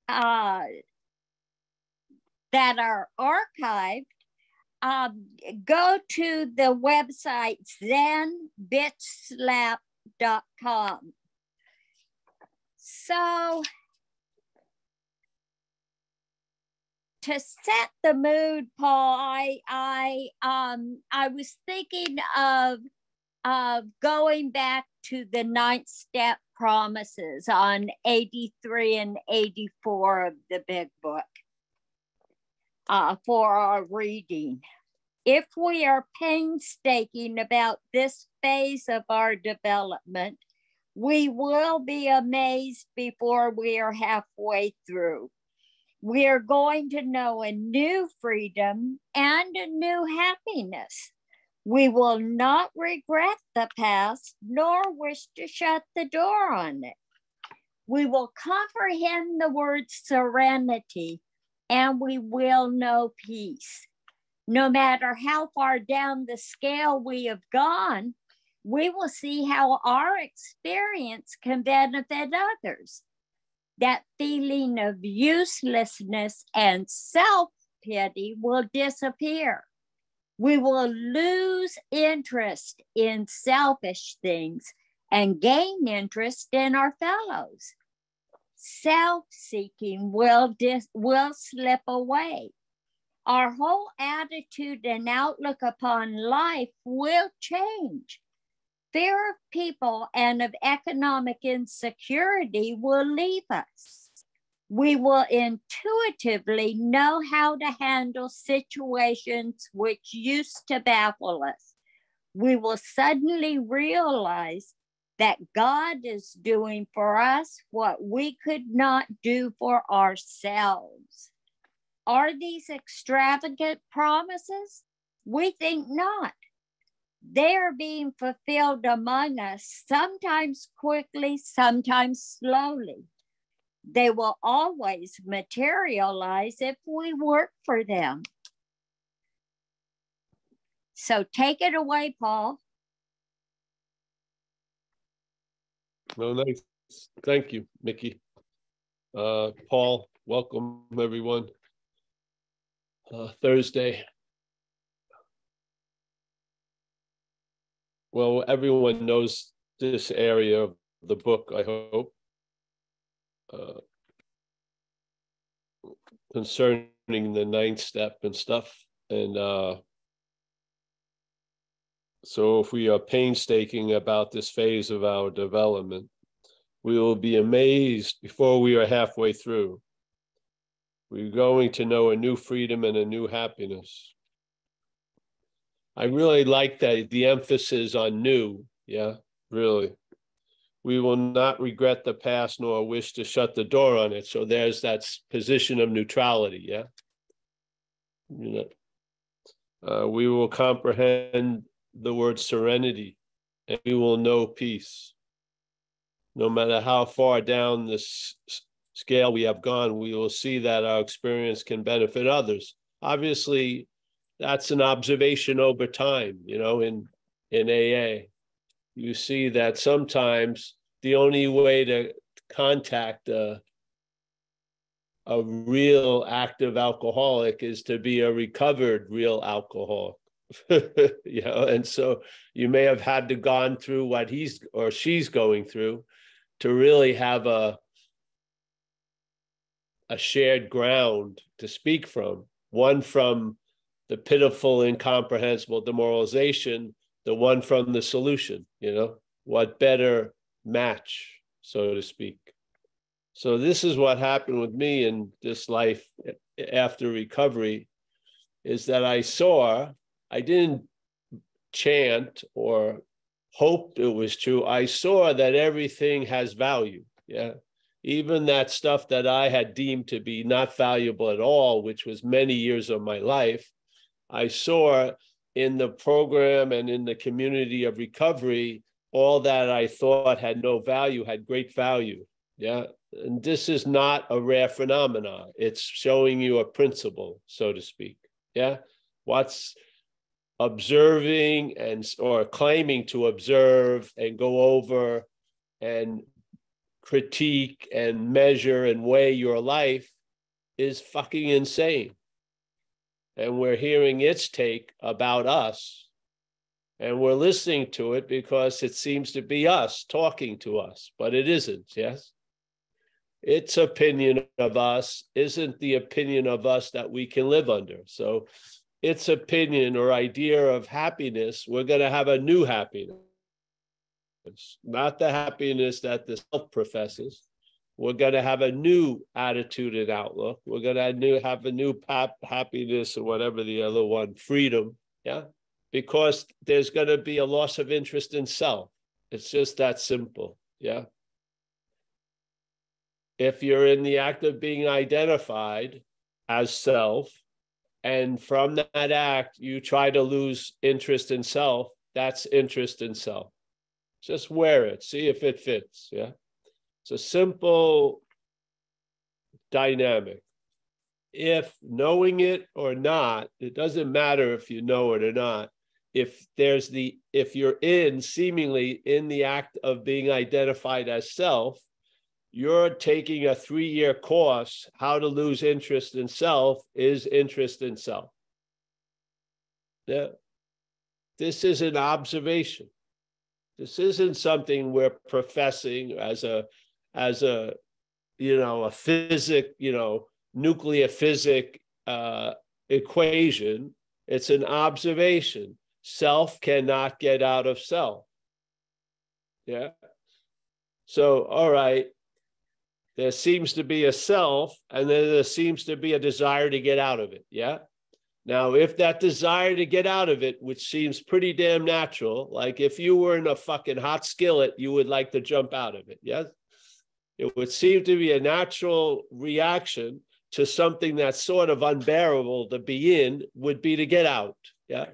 that are archived, go to the website zenbitslap.com. So to set the mood, Paul, I was thinking of going back to the 9th step promises on 83 and 84 of the big book for our reading. If we are painstaking about this phase of our development, we will be amazed before we are halfway through. We are going to know a new freedom and a new happiness. We will not regret the past, nor wish to shut the door on it. We will comprehend the word serenity, and we will know peace. No matter how far down the scale we have gone, we will see how our experience can benefit others. That feeling of uselessness and self-pity will disappear. We will lose interest in selfish things and gain interest in our fellows. Self-seeking will slip away. Our whole attitude and outlook upon life will change. Fear of people and of economic insecurity will leave us. We will intuitively know how to handle situations which used to baffle us. We will suddenly realize that God is doing for us what we could not do for ourselves. Are these extravagant promises? We think not. They are being fulfilled among us, sometimes quickly, sometimes slowly. They will always materialize if we work for them. So take it away, Paul. Oh, nice. Thank you, Mickey. Paul, welcome, everyone. Thursday. Well, everyone knows this area of the book, I hope, concerning the 9th step and stuff. And so if we are painstaking about this phase of our development, we will be amazed before we are halfway through. We're going to know a new freedom and a new happiness. I really like that, the emphasis on new, yeah, really. We will not regret the past nor wish to shut the door on it. So there's that position of neutrality, yeah? You know, we will comprehend the word serenity, and we will know peace. No matter how far down this scale we have gone, we will see that our experience can benefit others. Obviously, that's an observation over time, you know, in AA. You see that sometimes the only way to contact a real active alcoholic is to be a recovered real alcoholic. You know, and so you may have had to gone through what he's or she's going through to really have a shared ground to speak from, one from the pitiful, incomprehensible demoralization, the one from the solution, you know, what better match, so to speak. So this is what happened with me in this life after recovery, is that I didn't chant or hope it was true. I saw that everything has value, yeah. Even that stuff that I had deemed to be not valuable at all, which was many years of my life, I saw in the program and in the community of recovery, all that I thought had no value had great value. Yeah. And this is not a rare phenomenon. It's showing you a principle, so to speak. Yeah. What's observing or claiming to observe and go over and critique and measure and weigh your life is fucking insane. And we're hearing its take about us. And we're listening to it because it seems to be us talking to us, but it isn't, yes? Its opinion of us isn't the opinion of us that we can live under. So its opinion or idea of happiness, we're going to have a new happiness, not the happiness that the self professes. We're going to have a new attitude and outlook. We're going to have a new happiness or whatever the other one, freedom, yeah? Because there's going to be a loss of interest in self. It's just that simple, yeah? If you're in the act of being identified as self, and from that act, you try to lose interest in self, that's interest in self. Just wear it, see if it fits, yeah? It's a simple dynamic. If knowing it or not, it doesn't matter if you know it or not. If you're seemingly in the act of being identified as self, you're taking a 3-year course, how to lose interest in self is interest in self. Yeah. This is an observation. This isn't something we're professing as a nuclear physics equation. It's an observation. Self cannot get out of self. Yeah. So, all right, there seems to be a self, and then there seems to be a desire to get out of it. Yeah. Now, if that desire to get out of it, which seems pretty damn natural, like if you were in a fucking hot skillet, you would like to jump out of it. Yes. It would seem to be a natural reaction to something that's sort of unbearable to be in, would be to get out. Yeah.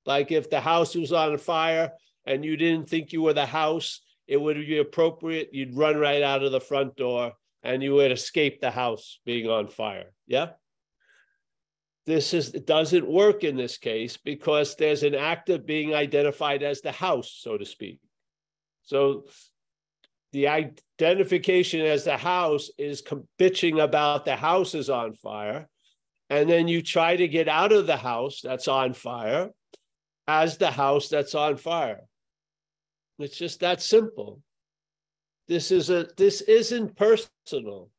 Like if the house was on fire and you didn't think you were the house, it would be appropriate. You'd run right out of the front door and you would escape the house being on fire. Yeah. It doesn't work in this case because there's an act of being identified as the house, so to speak. So the identification as the house is bitching about the house is on fire. And then you try to get out of the house that's on fire as the house that's on fire. It's just that simple. This isn't personal.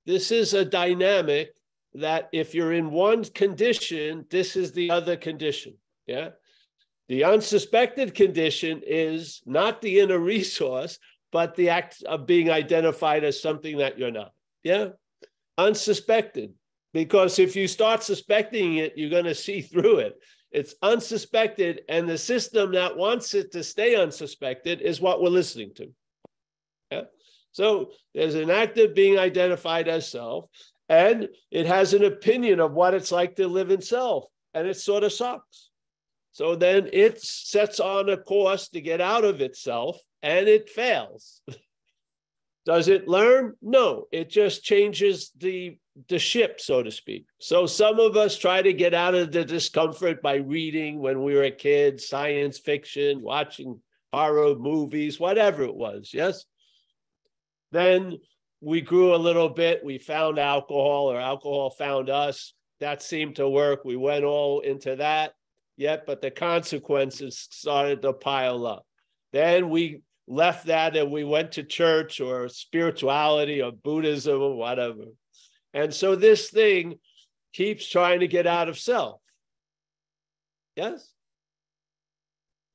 This is a dynamic that if you're in one condition, this is the other condition. Yeah. The unsuspected condition is not the inner resource, but the act of being identified as something that you're not. Yeah. Unsuspected. Because if you start suspecting it, you're going to see through it. It's unsuspected, and the system that wants it to stay unsuspected is what we're listening to. Yeah. So there's an act of being identified as self, and it has an opinion of what it's like to live in self, and it sort of sucks. So then it sets on a course to get out of itself, and it fails. Does it learn? No, it just changes the ship, so to speak. So some of us try to get out of the discomfort by reading when we were kids, science fiction, watching horror movies, whatever it was, yes? Then we grew a little bit. We found alcohol, or alcohol found us. That seemed to work. We went all into that, but the consequences started to pile up. Then we left that and we went to church or spirituality or Buddhism or whatever. And so this thing keeps trying to get out of self. Yes?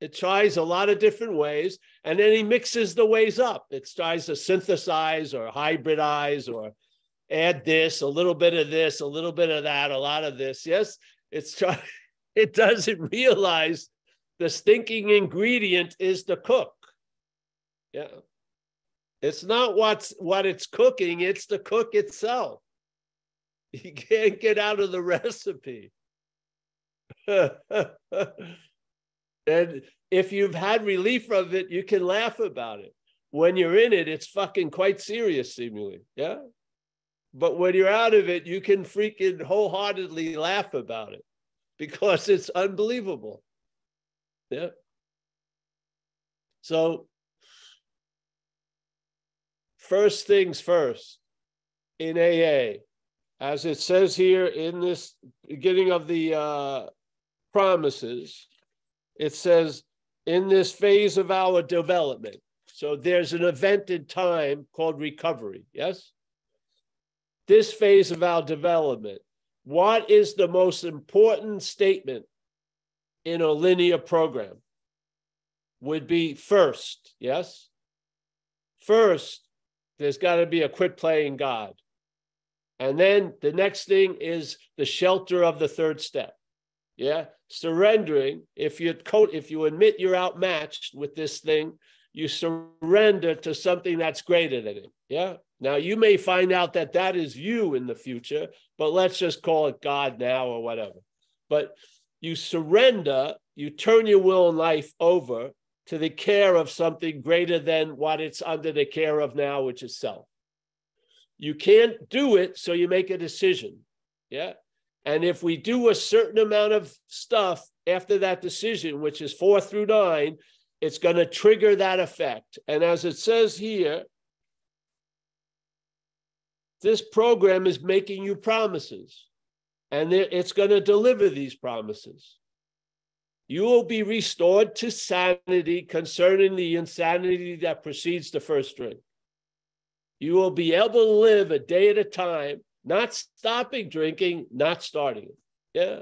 It tries a lot of different ways, and then he mixes the ways up. It tries to synthesize or hybridize or add this, a little bit of this, a little bit of that, a lot of this. Yes? It doesn't realize the stinking ingredient is the cook. Yeah. It's not what it's cooking, it's the cook itself. You can't get out of the recipe. And if you've had relief of it, you can laugh about it. When you're in it, it's fucking quite serious, seemingly. Yeah. But when you're out of it, you can freaking wholeheartedly laugh about it because it's unbelievable. Yeah. So first things first in AA. As it says here in this beginning of the promises, it says, in this phase of our development. So there's an event in time called recovery, yes? This phase of our development, what is the most important statement in a linear program? Would be first, yes? First, there's got to be a quit playing God. And then the next thing is the shelter of the third step. Yeah, surrendering. If you admit you're outmatched with this thing, you surrender to something that's greater than it. Yeah. Now you may find out that that is you in the future, but let's just call it God now or whatever. But you surrender, you turn your will and life over to the care of something greater than what it's under the care of now, which is self. You can't do it, so you make a decision. Yeah. And if we do a certain amount of stuff after that decision, which is 4 through 9, it's going to trigger that effect. And as it says here, this program is making you promises, and it's going to deliver these promises. You will be restored to sanity concerning the insanity that precedes the first drink. You will be able to live a day at a time, not stopping drinking, not starting it. Yeah.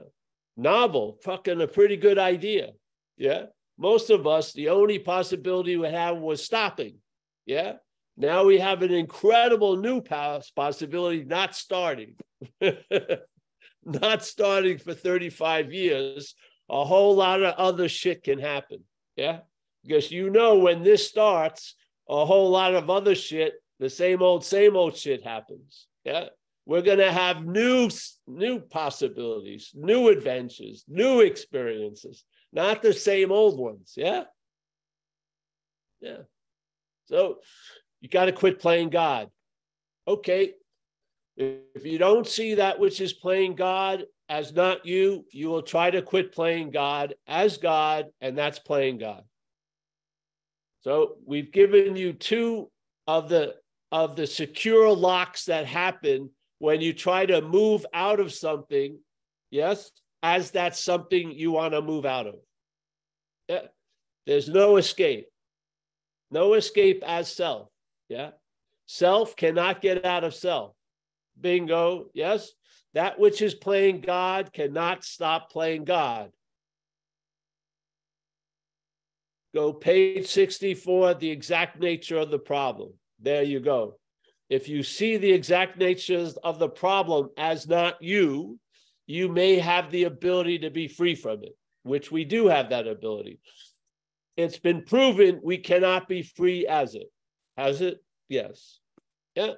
Novel, fucking a pretty good idea. Yeah. Most of us, the only possibility we have was stopping. Yeah. Now we have an incredible new possibility, not starting. Not starting for 35 years. A whole lot of other shit can happen. Yeah. Because when this starts, a whole lot of other shit, the same old shit happens. Yeah. We're going to have new possibilities, new adventures, new experiences, not the same old ones. Yeah. Yeah. So you got to quit playing God. Okay. If you don't see that which is playing God as not you, you will try to quit playing God as God, and that's playing God. So we've given you 2 of the secure locks that happen when you try to move out of something, yes, as that's something you want to move out of. Yeah. There's no escape. No escape as self. Yeah. Self cannot get out of self. Bingo. Yes. That which is playing God cannot stop playing God. Go page 64, the exact nature of the problem. There you go. If you see the exact natures of the problem as not you, you may have the ability to be free from it, which we do have that ability. It's been proven we cannot be free as it. Has it? Yes. Yeah.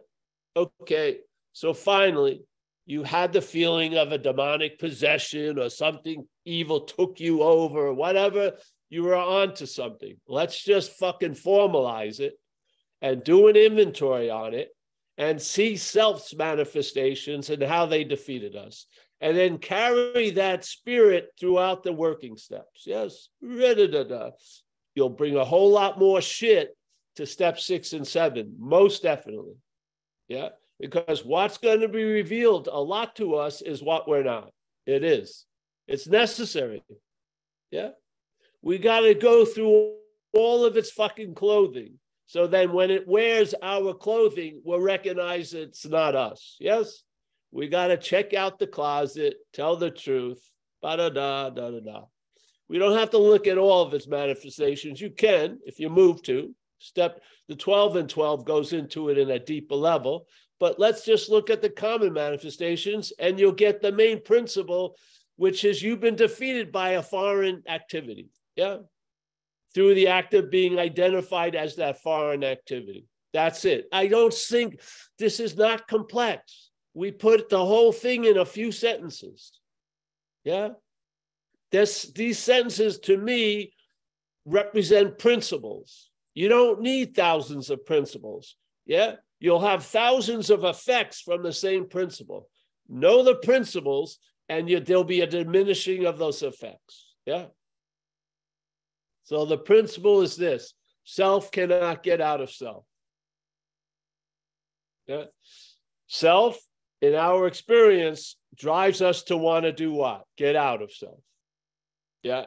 Okay. So finally, you had the feeling of a demonic possession or something evil took you over or whatever. You were onto something. Let's just fucking formalize it and do an inventory on it and see self's manifestations and how they defeated us. And then carry that spirit throughout the working steps. Yes. You'll bring a whole lot more shit to step 6 and 7, most definitely. Yeah. Because what's going to be revealed a lot to us is what we're not. It is. It's necessary. Yeah. We got to go through all of its fucking clothing. So then when it wears our clothing, we'll recognize it's not us. Yes? We got to check out the closet, tell the truth, da-da-da. We don't have to look at all of its manifestations. You can, if you move to. The 12 and 12 goes into it in a deeper level. But let's just look at the common manifestations, and you'll get the main principle, which is you've been defeated by a foreign activity. Yeah? Through the act of being identified as that foreign activity. That's it. I don't think this is not complex. We put the whole thing in a few sentences. Yeah. These sentences to me represent principles. You don't need thousands of principles. Yeah. You'll have thousands of effects from the same principle. Know the principles, and there'll be a diminishing of those effects. Yeah. So the principle is this: self cannot get out of self. Yeah. Self, in our experience, drives us to want to do what? Get out of self. Yeah.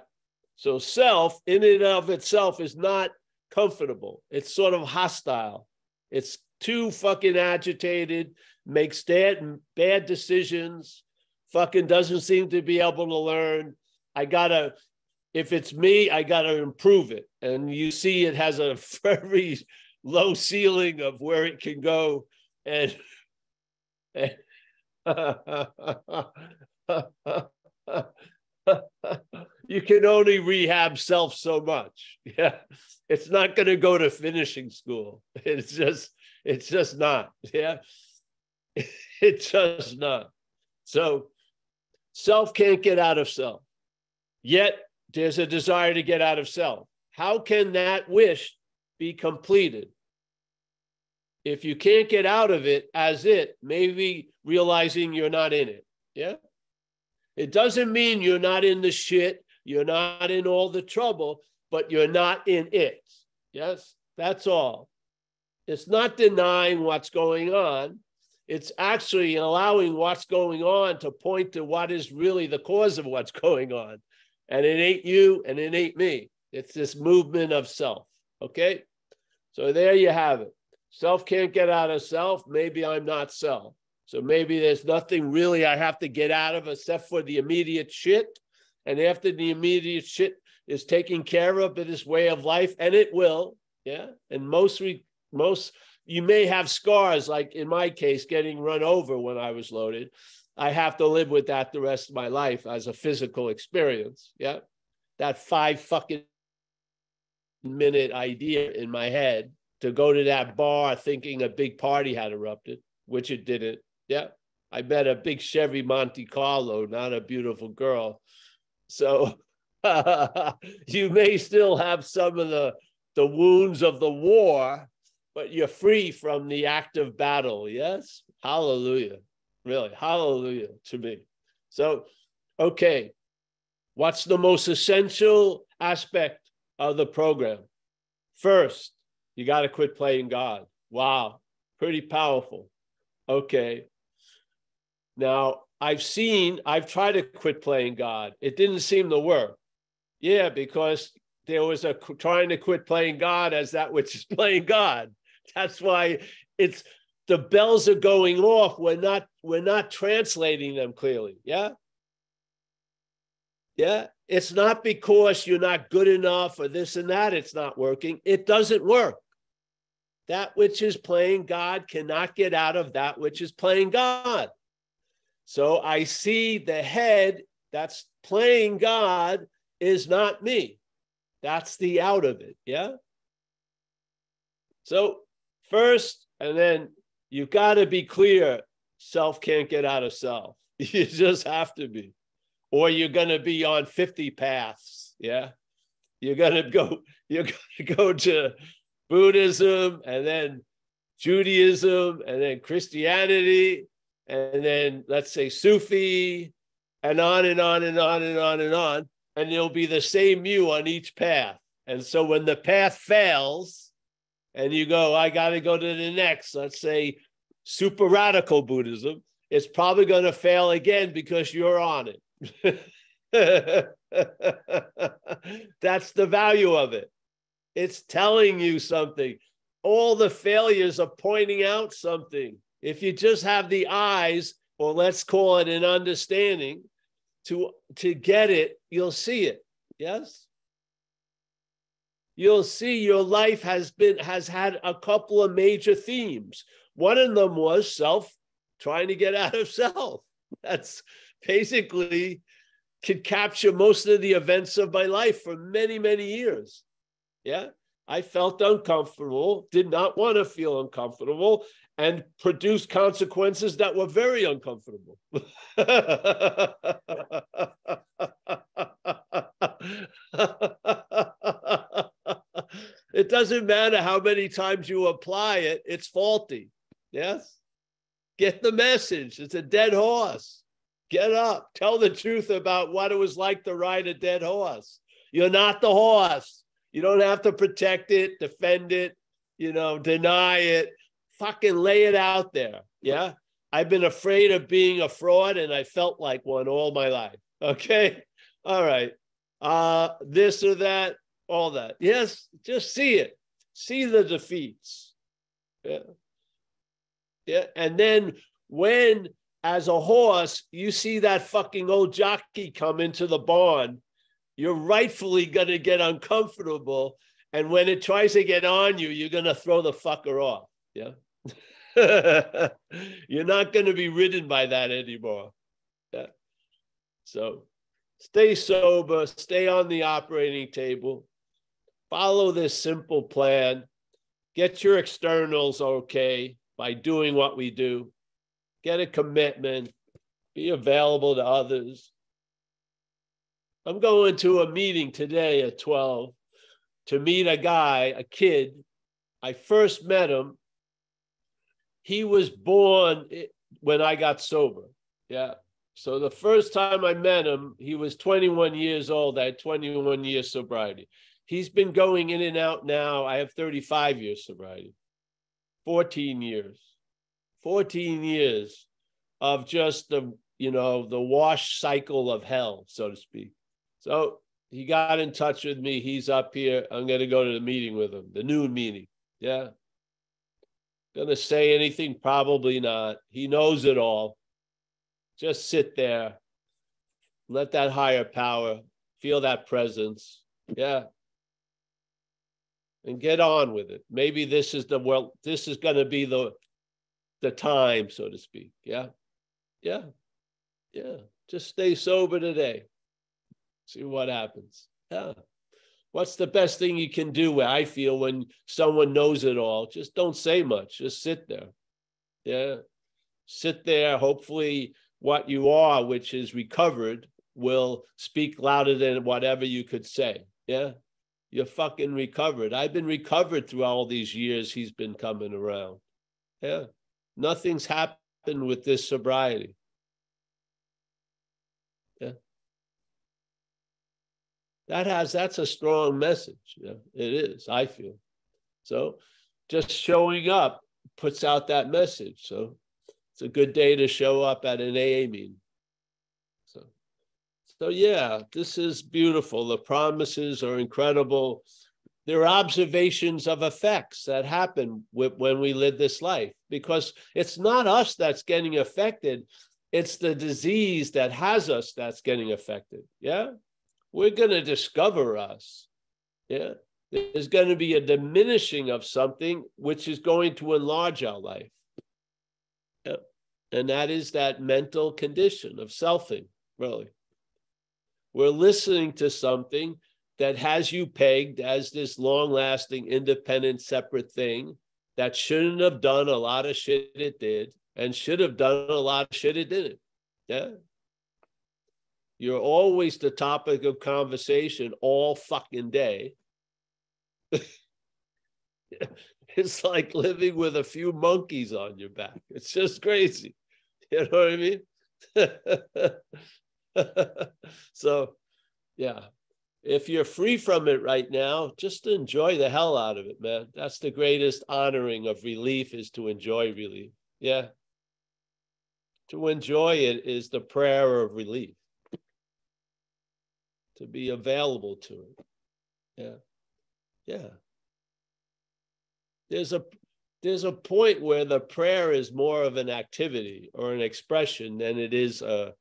So self, in and of itself, is not comfortable. It's sort of hostile. It's too fucking agitated, makes bad decisions, fucking doesn't seem to be able to learn. If it's me, I gotta improve it. And you see it has a very low ceiling of where it can go. And you can only rehab self so much. Yeah. It's not going to go to finishing school. It's just not. Yeah. It's just not. So self can't get out of self. Yet there's a desire to get out of self. How can that wish be completed? If you can't get out of it as it, maybe realizing you're not in it. Yeah. It doesn't mean you're not in the shit, you're not in all the trouble, but you're not in it. Yes, that's all. It's not denying what's going on. It's actually allowing what's going on to point to what is really the cause of what's going on. And it ain't you and it ain't me. It's this movement of self. Okay? So there you have it. Self can't get out of self. Maybe I'm not self. So maybe there's nothing really I have to get out of except for the immediate shit. And after the immediate shit is taken care of in this way of life, and it will, yeah. And most you may have scars, like in my case, getting run over when I was loaded. I have to live with that the rest of my life as a physical experience. Yeah. That 5 fucking minute idea in my head to go to that bar thinking a big party had erupted, which it didn't. Yeah. I met a big Chevy Monte Carlo, not a beautiful girl. So you may still have some of the wounds of the war, but you're free from the active battle. Yes. Hallelujah. Really. Hallelujah to me. So, okay. What's the most essential aspect of the program? First, you got to quit playing God. Wow. Pretty powerful. Okay. Now, I've tried to quit playing God. It didn't seem to work. Yeah, because there was trying to quit playing God as that which is playing God. That's why the bells are going off. We're not translating them clearly. Yeah. Yeah. It's not because you're not good enough or this and that. It's not working. It doesn't work. That which is playing God cannot get out of that which is playing God. So I see the head that's playing God is not me. That's the out of it. Yeah. So first, and then you've got to be clear, self can't get out of self. You just have to be. Or you're going to be on 50 paths. Yeah. You're going to go to Buddhism and then Judaism and then Christianity and then let's say Sufi and on and on and on and on and on. And there'll be the same you on each path. And so when the path fails and you go, I got to go to the next, let's say super radical Buddhism, it's probably going to fail again because you're on it. That's the value of it. It's telling you something. All the failures are pointing out something. If you just have the eyes, or let's call it an understanding, to get it, you'll see it. Yes? You'll see your life has had a couple of major themes. One of them was self, trying to get out of self. That's basically could capture most of the events of my life for many, many years. Yeah. I felt uncomfortable, did not want to feel uncomfortable, and produced consequences that were very uncomfortable. It doesn't matter how many times you apply it, it's faulty. Yes? Get the message. It's a dead horse. Get up. Tell the truth about what it was like to ride a dead horse. You're not the horse. You don't have to protect it, defend it, deny it, Fucking lay it out there. Yeah. I've been afraid of being a fraud, and I felt like one all my life. Okay. All right. This or that, all that. Yes. Just see it. See the defeats. Yeah. Yeah. And then when, as a horse, you see that fucking old jockey come into the barn, you're rightfully going to get uncomfortable. And when it tries to get on you, you're going to throw the fucker off. Yeah. You're not going to be ridden by that anymore. Yeah. So stay sober, stay on the operating table, follow this simple plan, get your externals okay by doing what we do, get a commitment, be available to others. I'm going to a meeting today at 12 to meet a guy, a kid. I first met him. He was born when I got sober. Yeah. So the first time I met him, he was 21 years old. I had 21 years sobriety. He's been going in and out now. I have 35 years sobriety. 14 years. 14 years of just the wash cycle of hell, so to speak. So he got in touch with me. He's up here. I'm going to go to the meeting with him, the noon meeting. Yeah. Going to say anything? Probably not. He knows it all. Just sit there. Let that higher power, feel that presence. Yeah. And get on with it. Maybe this is this is going to be the time, so to speak. Yeah. Yeah. Yeah. Just stay sober today. See what happens. Yeah. What's the best thing you can do, I feel, when someone knows it all? Just don't say much. Just sit there. Yeah. Sit there. Hopefully what you are, which is recovered, will speak louder than whatever you could say. Yeah. You're fucking recovered. I've been recovered through all these years he's been coming around. Yeah. Nothing's happened with this sobriety. Yeah. That's a strong message. Yeah, it is, I feel. So just showing up puts out that message. So it's a good day to show up at an AA meeting. So yeah, this is beautiful. The promises are incredible. There are observations of effects that happen when we live this life, because it's not us that's getting affected. It's the disease that has us that's getting affected. Yeah. We're going to discover us. Yeah. There's going to be a diminishing of something which is going to enlarge our life. Yeah. And that is that mental condition of selfing, really. We're listening to something that has you pegged as this long-lasting, independent, separate thing that shouldn't have done a lot of shit it did and should have done a lot of shit it didn't. Yeah. You're always the topic of conversation all fucking day. It's like living with a few monkeys on your back. It's just crazy. You know what I mean? So, yeah. If you're free from it right now, just enjoy the hell out of it, man. That's the greatest honoring of relief, is to enjoy relief. Yeah. To enjoy it is the prayer of relief. To be available to it. Yeah. Yeah. There's a point where the prayer is more of an activity or an expression than it is a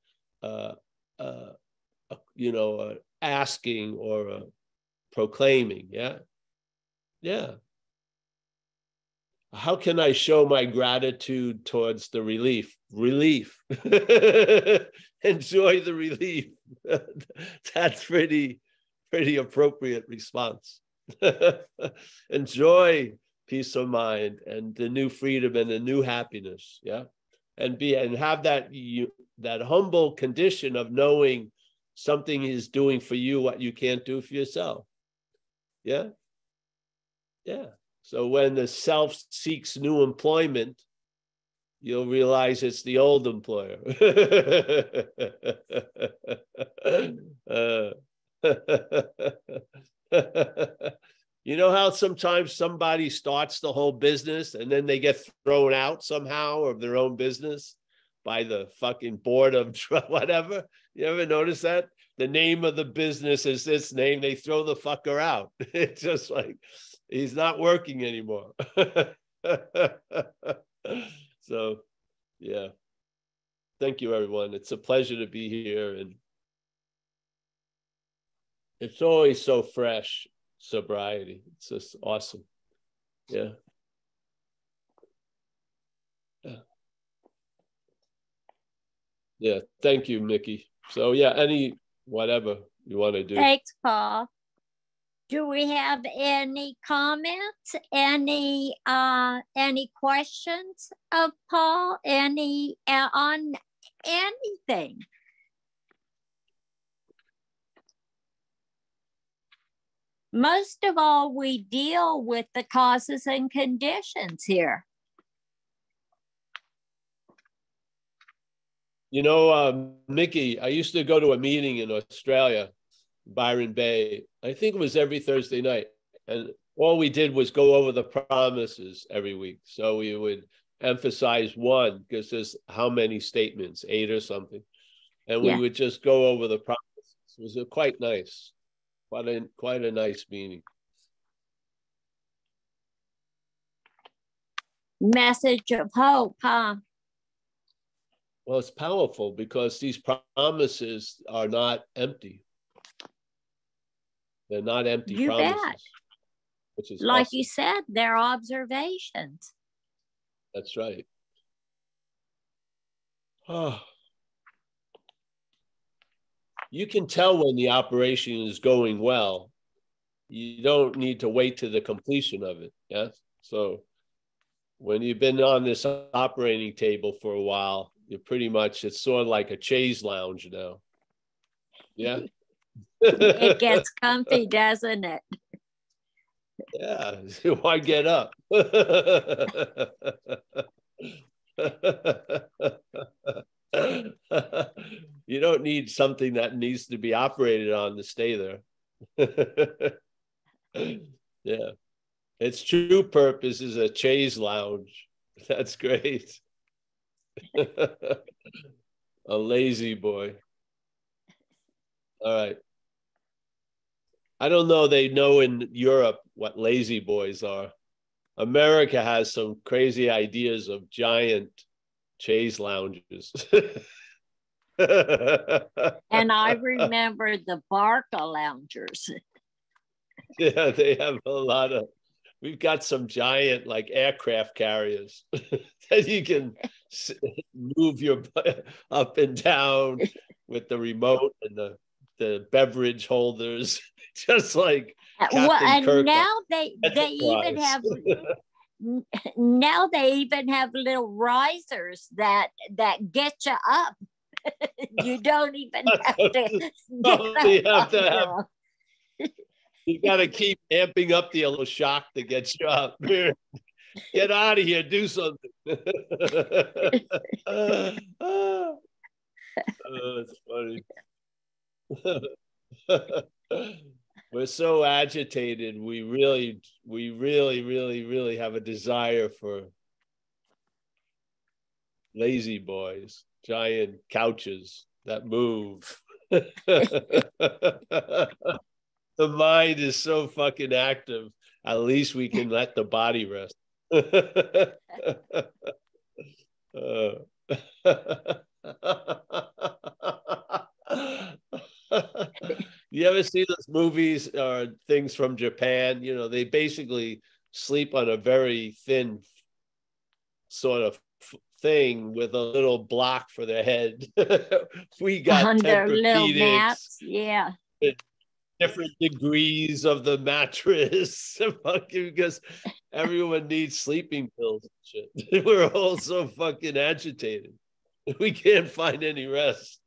asking or a proclaiming. Yeah. Yeah. How can I show my gratitude towards the relief? Relief. Enjoy the relief. That's pretty appropriate response. Enjoy peace of mind and the new freedom and the new happiness. Yeah. And have that humble condition of knowing something is doing for you what you can't do for yourself. Yeah. Yeah. So when the self seeks new employment, you'll realize it's the old employer. You know how sometimes somebody starts the whole business and then they get thrown out somehow of their own business by the fucking board of whatever? You ever notice that? The name of the business is this name, they throw the fucker out. It's just like, he's not working anymore. So, yeah. Thank you, everyone. It's a pleasure to be here. And it's always so fresh, sobriety. It's just awesome. Yeah. Yeah. Yeah. Thank you, Mickey. So, yeah, any whatever you want to do. Thanks, Paul. Do we have any comments? Any questions of Paul? Any on anything? Most of all, we deal with the causes and conditions here. You know, Mickey, I used to go to a meeting in Australia, Byron Bay. I think it was every Thursday night. And all we did was go over the promises every week. So we would emphasize one, because there's how many statements, 8 or something. And we would just go over the promises. It was quite nice. Quite a nice meeting. Message of hope, huh? Well, it's powerful because these promises are not empty. They're not empty promises. Bet. Which is like awesome. You said, they're observations. That's right. Oh. You can tell when the operation is going well. You don't need to wait to the completion of it. Yes. So when you've been on this operating table for a while, you're pretty much, it's sort of like a chaise lounge now. Yeah. It gets comfy, doesn't it? Yeah. Why get up? You don't need something that needs to be operated on to stay there. Yeah. Its true purpose is a chaise lounge. That's great. A lazy boy. All right. I don't know. They know in Europe what lazy boys are. America has some crazy ideas of giant chaise lounges. And I remember the Barca loungers. Yeah, they have a lot of, we've got some giant like aircraft carriers that you can move your up and down with the remote and the beverage holders, just like Captain and Kirk. Now they even have now they even have little risers that get you up. You don't even have to. You have to have. You got to keep amping up the little shock to get you up. Get out of here. Do something. That's funny. We're so agitated. We really have a desire for lazy boys, giant couches that move. The mind is so fucking active. At least we can let the body rest. You ever see those movies or things from Japan? You know, they basically sleep on a very thin sort of thing with a little block for their head. We got on their little Tempur-Pedics, mats, yeah. Different degrees of the mattress, because everyone needs sleeping pills and shit. We're all so fucking agitated. We can't find any rest.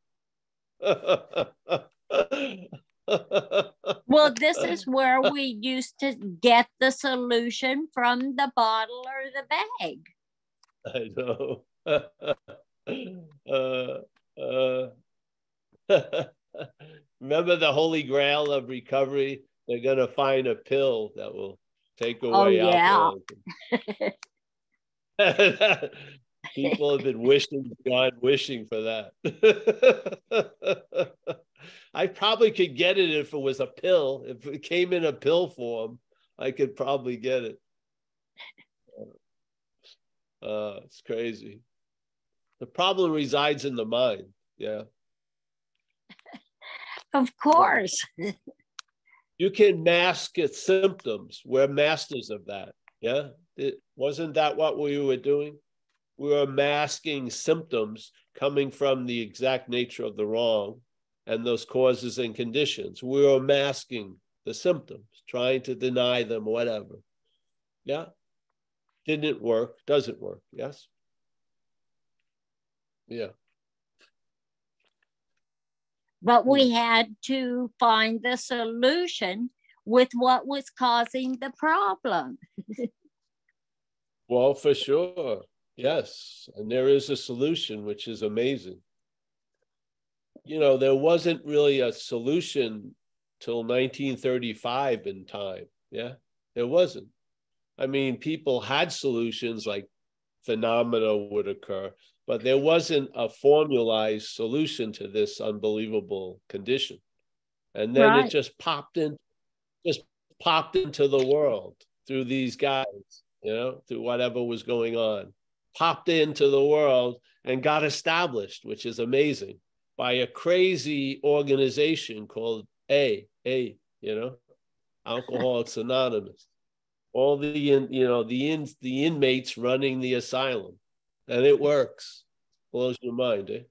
Well, this is where we used to get the solution from the bottle or the bag. I know. Remember the holy grail of recovery? They're going to find a pill that will take Oh, away yeah. alcoholism. People have been wishing for that. I probably could get it if it was a pill. If it came in a pill form, I could probably get it. It's crazy. The problem resides in the mind. Yeah. Of course. You can mask its symptoms. We're masters of that. Yeah. Wasn't that what we were doing? We were masking symptoms coming from the exact nature of the wrong and those causes and conditions. We were masking the symptoms, trying to deny them, whatever. Yeah. Didn't work, doesn't work. Yes. Yeah. But we had to find the solution with what was causing the problem. Well, for sure. Yes. And there is a solution, which is amazing. You know, there wasn't really a solution till 1935 in time. Yeah. There wasn't. I mean, people had solutions, like phenomena would occur, but there wasn't a formalized solution to this unbelievable condition. And then Right. it just popped into the world through these guys, you know, through whatever was going on, popped into the world and got established, which is amazing, by a crazy organization called you know, Alcoholics Anonymous. All the inmates running the asylum, and it works. Blows your mind, eh?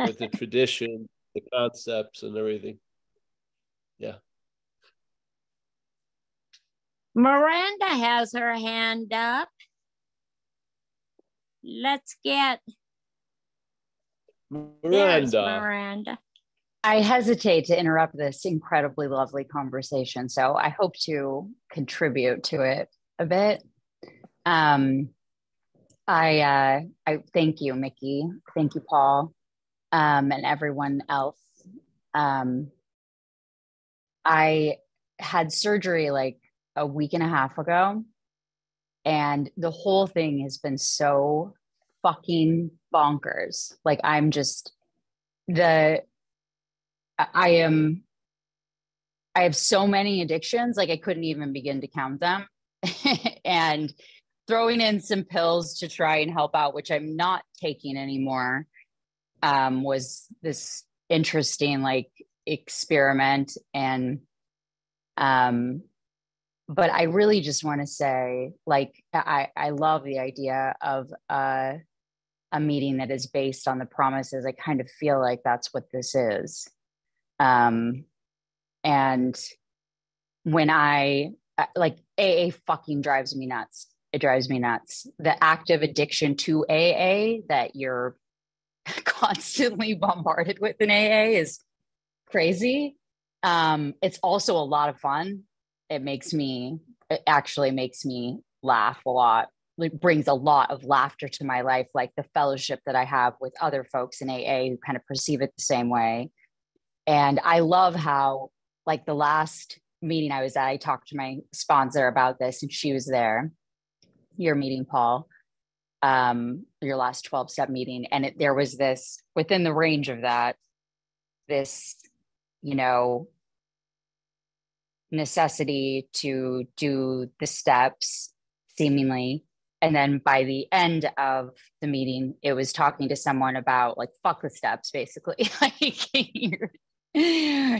With the tradition, the concepts, and everything. Yeah. Miranda has her hand up. Let's get Miranda. I hesitate to interrupt this incredibly lovely conversation, so I hope to contribute to it a bit. I thank you, Mickey. Thank you, Paul, and everyone else. I had surgery like a week and a half ago, and the whole thing has been so fucking bonkers. Like, I'm just I have so many addictions, like I couldn't even begin to count them. And throwing in some pills to try and help out, which I'm not taking anymore, was this interesting like experiment. And but I really just want to say, like, I love the idea of a meeting that is based on the promises. I kind of feel like that's what this is. And when I like, AA fucking drives me nuts. It drives me nuts. The active addiction to AA that you're constantly bombarded with in AA is crazy. It's also a lot of fun. It actually makes me laugh a lot. It brings a lot of laughter to my life, like the fellowship that I have with other folks in AA who kind of perceive it the same way. And I love how, like, the last meeting I was at, I talked to my sponsor about this, and she was there. Your meeting, Paul, your last 12-step meeting. And there was this, within the range of that, this, you know, necessity to do the steps, seemingly. And then by the end of the meeting, it was talking to someone about, like, fuck the steps, basically. Like,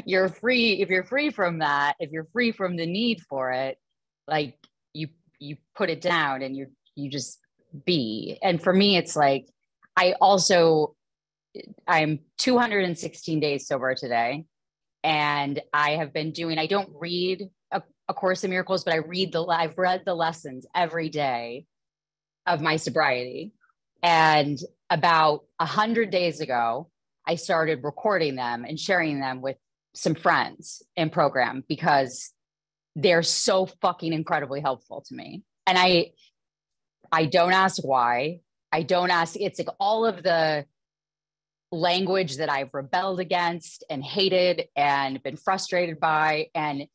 you're free. If you're free from that, if you're free from the need for it, like, you put it down and you just be. And for me, it's like, I'm 216 days sober today. And I don't read a Course in Miracles, but I've read the lessons every day of my sobriety. And about 100 days ago, I started recording them and sharing them with some friends in program, because they're so fucking incredibly helpful to me. And I don't ask why. I don't ask. It's like all of the language that I've rebelled against and hated and been frustrated by. And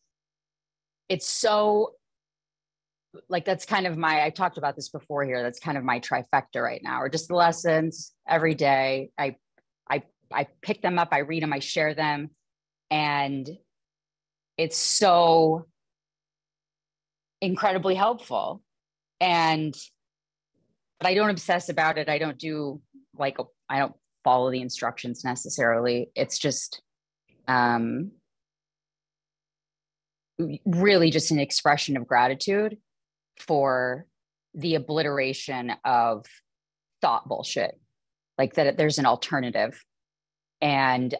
it's so like, that's kind of my, I talked about this before here. That's kind of my trifecta right now, or just the lessons every day. I pick them up, I read them, I share them. And it's so incredibly helpful. But I don't obsess about it. I don't follow the instructions necessarily. It's just really just an expression of gratitude for the obliteration of thought bullshit, like that there's an alternative. And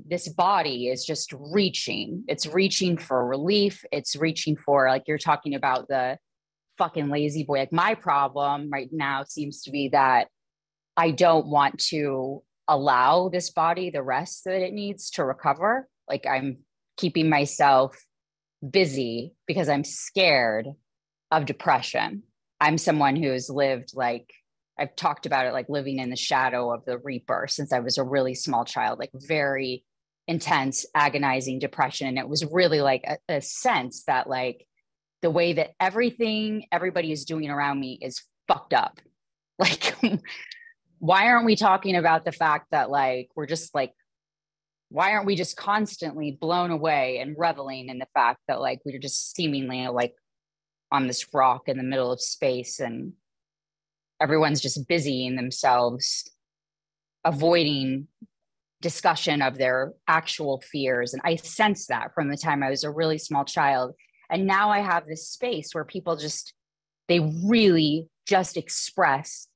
this body is just reaching. It's reaching for relief. It's reaching for, like you're talking about, the fucking lazy boy. Like, my problem right now seems to be that I don't want to allow this body the rest that it needs to recover. Like, I'm keeping myself busy because I'm scared of depression. I'm someone who's lived, like, I've talked about it, like living in the shadow of the Reaper since I was a really small child, like very intense, agonizing depression. And it was really like a sense that, like, the way that everybody is doing around me is fucked up. Like, why aren't we talking about the fact that, like, we're just like, why aren't we just constantly blown away and reveling in the fact that, like, we're just seemingly like on this rock in the middle of space, and everyone's just busying themselves, avoiding discussion of their actual fears. And I sense that from the time I was a really small child. And now I have this space where people they really just express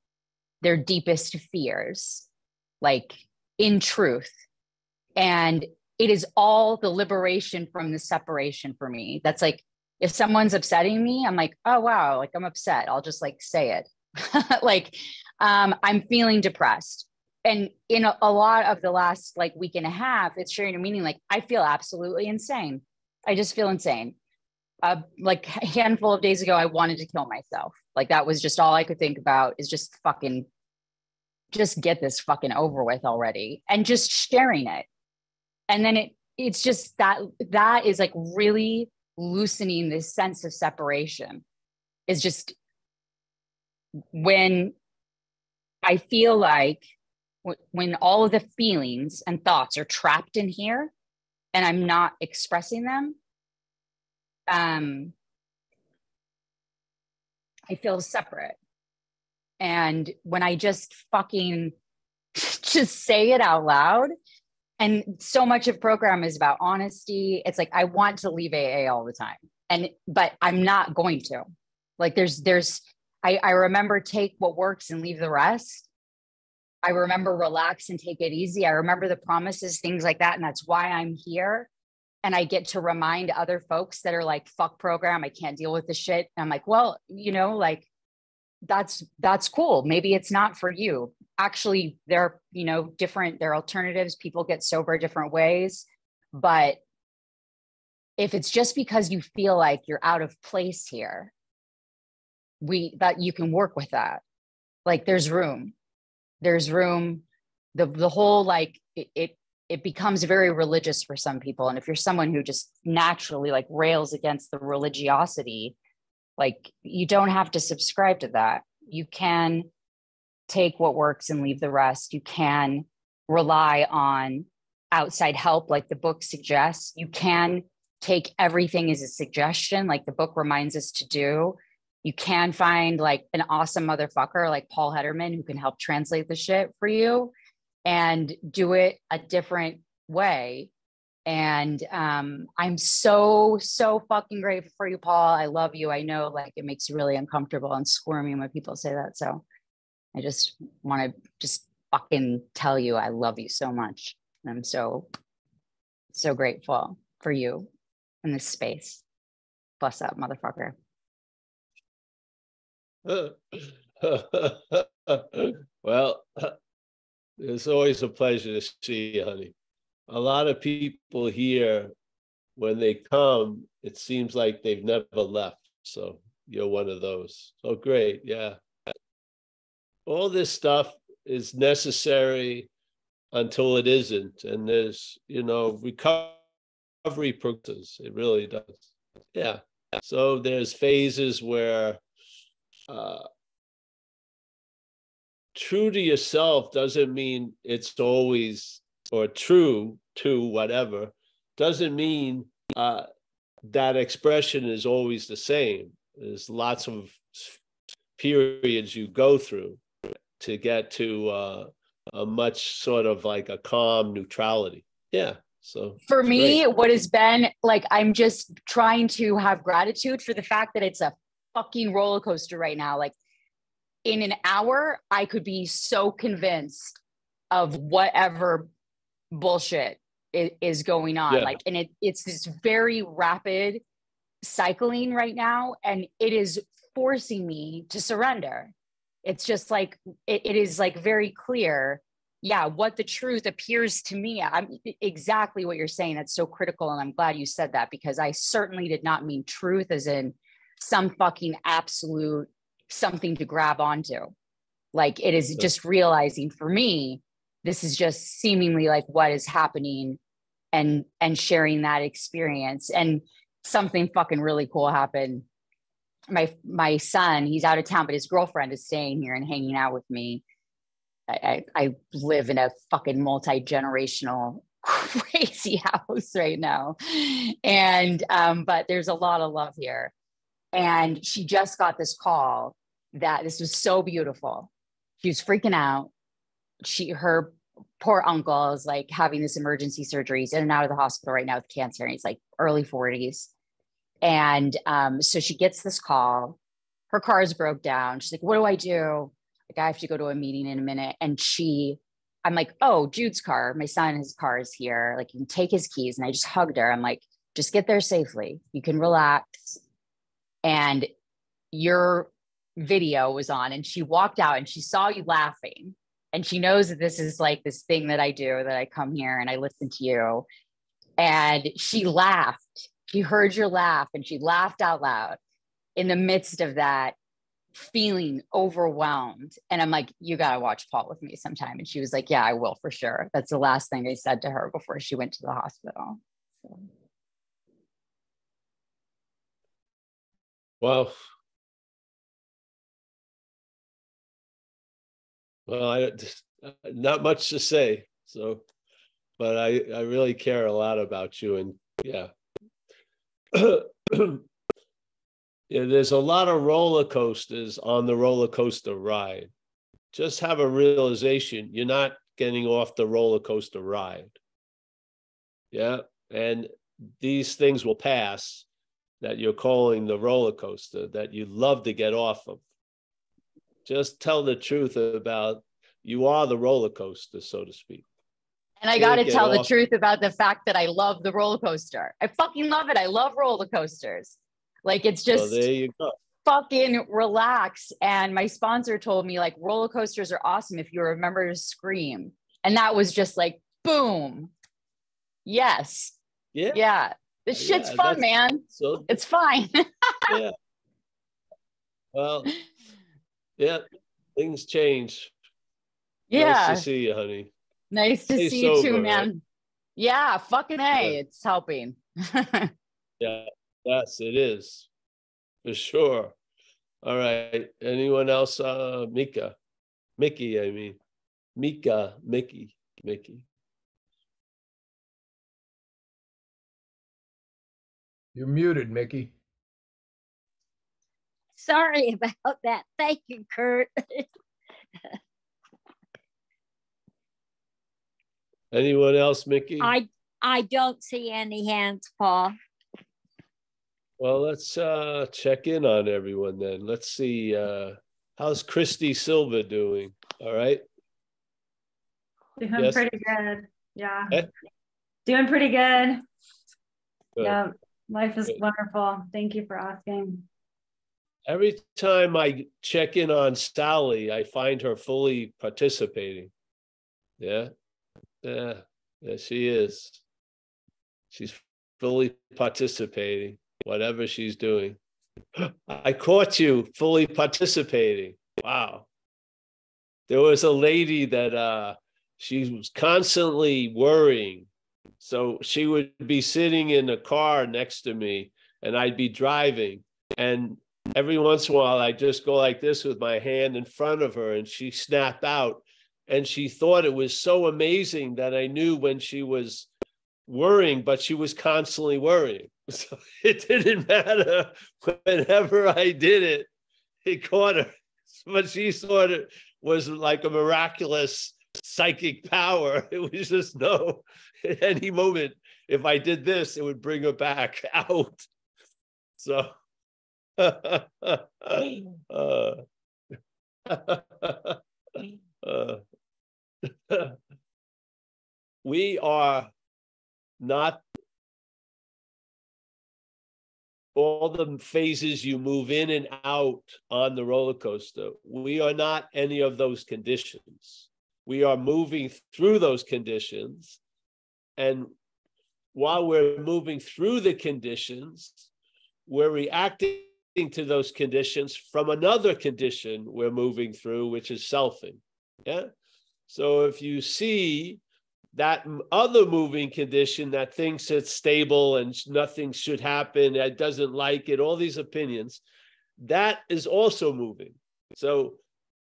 their deepest fears, like, in truth. And it is all the liberation from the separation for me. That's like, if someone's upsetting me, I'm like, oh, wow, like, I'm upset. I'll just, like, say it. Like, I'm feeling depressed. And in a lot of the last, like, week and a half, it's sharing a meaning, like, I feel absolutely insane. I just feel insane. Like, a handful of days ago, I wanted to kill myself. Like, that was just all I could think about, is just get this fucking over with already, and just sharing it. And then it's just that is, like, really loosening this sense of separation. Is just when I feel like when all of the feelings and thoughts are trapped in here and I'm not expressing them, I feel separate. And when I just fucking just say it out loud, and so much of program is about honesty. It's like, I want to leave AA all the time, but I'm not going to. Like, I remember take what works and leave the rest. I remember relax and take it easy. I remember the promises, things like that. And that's why I'm here. And I get to remind other folks that are like, fuck program, I can't deal with this shit. And I'm like, well, like, that's cool. Maybe it's not for you. Actually, there are alternatives. People get sober different ways. But if it's just because you feel like you're out of place here, that you can work with that. Like, there's room. The whole, like, it becomes very religious for some people. And if you're someone who just naturally, like, rails against the religiosity, like, you don't have to subscribe to that. You can take what works and leave the rest. You can rely on outside help, like the book suggests. You can take everything as a suggestion, like the book reminds us to do. You can find, like, an awesome motherfucker like Paul Hedderman who can help translate the shit for you and do it a different way. And I'm so fucking grateful for you, Paul. I love you. I know, like, it makes you really uncomfortable and squirmy when people say that. So I just want to just fucking tell you I love you so much. And I'm so grateful for you in this space. Bless up, motherfucker. Well, it's always a pleasure to see you, honey. A lot of people here, when they come, it seems like they've never left. So you're one of those. So great. Yeah. All this stuff is necessary until it isn't. And there's, recovery process. It really does. Yeah. So there's phases where true to yourself doesn't mean it's always, or true to whatever, doesn't mean that expression is always the same. There's lots of periods you go through to get to a much sort of like a calm neutrality. Yeah. So for me, great. what has been like, I'm just trying to have gratitude for the fact that it's a fucking roller coaster right now. Like in an hour, I could be so convinced of whatever bullshit is going on. Like, and it's this very rapid cycling right now, and it is forcing me to surrender. It's just like it is like very clear, what the truth appears to me. I'm exactly what you're saying. That's so critical, and I'm glad you said that, because I certainly did not mean truth as in some fucking absolute something to grab onto. Like, it is just realizing, for me, this is just seemingly like what is happening, and sharing that experience. And something fucking really cool happened. My son, he's out of town, but his girlfriend is staying here and hanging out with me. I live in a fucking multi-generational crazy house right now. And but there's a lot of love here. And she just got this call that this was so beautiful. She was freaking out. Her poor uncle is like having this emergency surgery. He's in and out of the hospital right now with cancer. And he's like early 40s. And so she gets this call. Her car's broke down. She's like, what do I do? Like, I have to go to a meeting in a minute. And I'm like, oh, Jude's car, my son, his car is here. Like, you can take his keys. And I just hugged her. I'm like, just get there safely. You can relax. And your video was on, and she walked out and she saw you laughing. And she knows that this is like this thing that I do, that I come here and I listen to you. And she laughed. She heard your laugh, and she laughed out loud in the midst of that, feeling overwhelmed. And I'm like, you got to watch Paul with me sometime. And she was like, yeah, I will, for sure. That's the last thing I said to her before she went to the hospital. So. Well, I not much to say. So, but I really care a lot about you, and yeah. Yeah, there's a lot of roller coasters on the roller coaster ride. Just have a realization, you're not getting off the roller coaster ride. Yeah, and these things will pass that you're calling the roller coaster that you love to get off of. Just tell the truth about, you are the roller coaster, so to speak. And I got to tell the truth about the fact that I love the roller coaster. I fucking love it. I love roller coasters. Like, it's just, there you go. Fucking relax. And my sponsor told me, like, roller coasters are awesome if you remember to scream. And that was just like, boom. Yes. Yeah. This shit's fun, man. So it's fine. Yeah. Well, yeah, things change. Yeah. Nice to see you, honey. Nice to see you too, man. Right? Yeah, fucking A, it's helping. Yeah, yes, it is. For sure. All right. Anyone else? Mickey, I mean. Mickey. You're muted, Mickey. Sorry about that. Thank you, Kurt. Anyone else, Mickey? I don't see any hands, Paul. Well, let's check in on everyone then. Let's see. How's Christy Silva doing? All right. Doing pretty good. Yeah. Doing pretty good. Yeah. Life is wonderful. Thank you for asking. Every time I check in on Sally, I find her fully participating. Yeah, she is. She's fully participating, whatever she's doing. I caught you fully participating. Wow. There was a lady that She was constantly worrying. So she would be sitting in a car next to me, and I'd be driving. And every once in a while, I'd just go like this with my hand in front of her, and she snapped out. And she thought it was so amazing that I knew when she was worrying, but she was constantly worrying. So it didn't matter. Whenever I did it, it caught her. But she thought it was like a miraculous psychic power. It was just no, at any moment, if I did this, it would bring her back out. So we are not all the phases you move in and out on the roller coaster. We are not any of those conditions. We are moving through those conditions. And while we're moving through the conditions, we're reacting to those conditions from another condition we're moving through, which is selfing. Yeah. So if you see that other moving condition that thinks it's stable and nothing should happen, that doesn't like it, all these opinions, that is also moving. So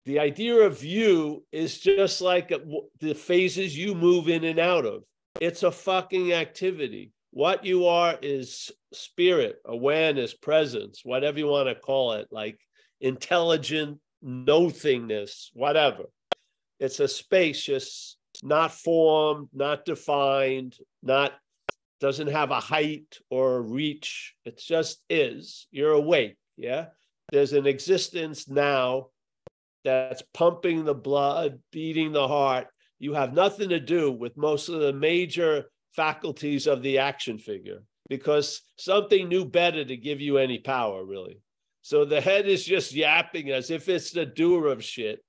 the idea of you is just like the phases you move in and out of. It's a fucking activity. What you are is spirit, awareness, presence, whatever you want to call it, like intelligent nothingness, whatever. It's a spacious, not formed, not defined, doesn't have a height or a reach. It just is. You're awake, yeah? There's an existence now that's pumping the blood, beating the heart. You have nothing to do with most of the major faculties of the action figure because something knew better to give you any power, really. So the head is just yapping as if it's the doer of shit,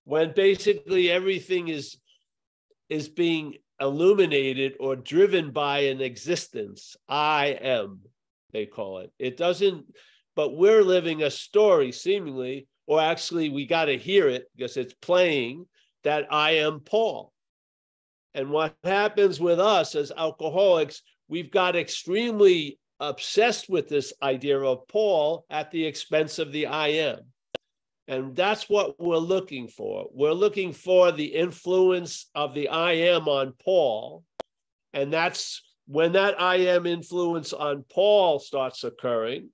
when basically everything is being illuminated or driven by an existence. I am, they call it. It doesn't, but we're living a story seemingly, or actually we got to hear it because it's playing, that I am Paul. And what happens with us as alcoholics, we've got extremely obsessed with this idea of Paul at the expense of the I am. And that's what we're looking for. We're looking for the influence of the I am on Paul. And that's when that I am influence on Paul starts occurring,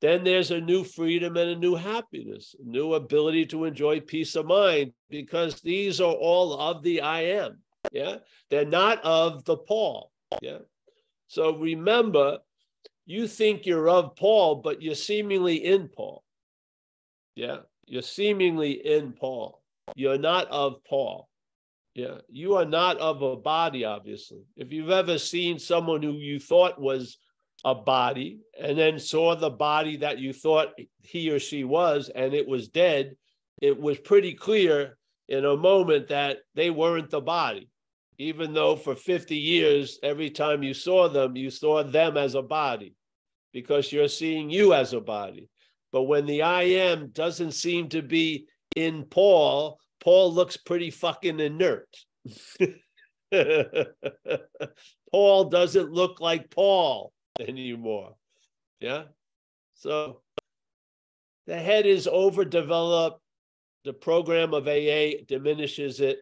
then there's a new freedom and a new happiness, a new ability to enjoy peace of mind, because these are all of the I am. Yeah, they're not of the Paul. Yeah. So remember, you think you're of Paul, but you're seemingly in Paul. Yeah. You're seemingly in Paul. You're not of Paul. Yeah. You are not of a body, obviously. If you've ever seen someone who you thought was a body and then saw the body that you thought he or she was and it was dead, it was pretty clear in a moment that they weren't the body. Even though for 50 years, every time you saw them as a body, because you're seeing you as a body. But when the I am doesn't seem to be in Paul, Paul looks pretty fucking inert. Paul doesn't look like Paul anymore. Yeah. So the head is overdeveloped. The program of AA diminishes it.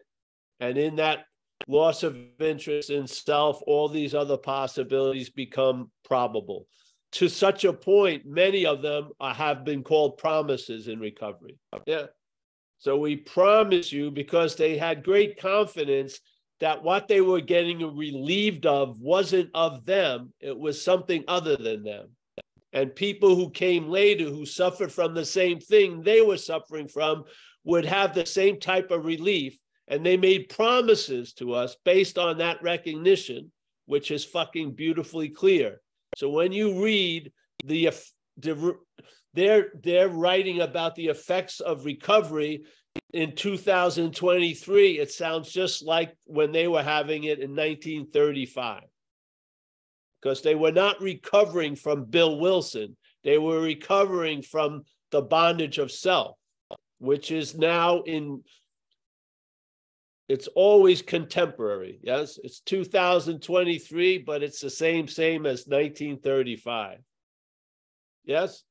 And in that loss of interest in self, all these other possibilities become probable. To such a point, many of them have been called promises in recovery. Yeah. So we promise you, because they had great confidence that what they were getting relieved of wasn't of them, it was something other than them. And people who came later who suffered from the same thing they were suffering from would have the same type of relief. And they made promises to us based on that recognition, which is fucking beautifully clear. So when you read they're writing about the effects of recovery in 2023, it sounds just like when they were having it in 1935. Because they were not recovering from Bill Wilson. They were recovering from the bondage of self, which is now in it's always contemporary. Yes, it's 2023, but it's the same as 1935. Yes,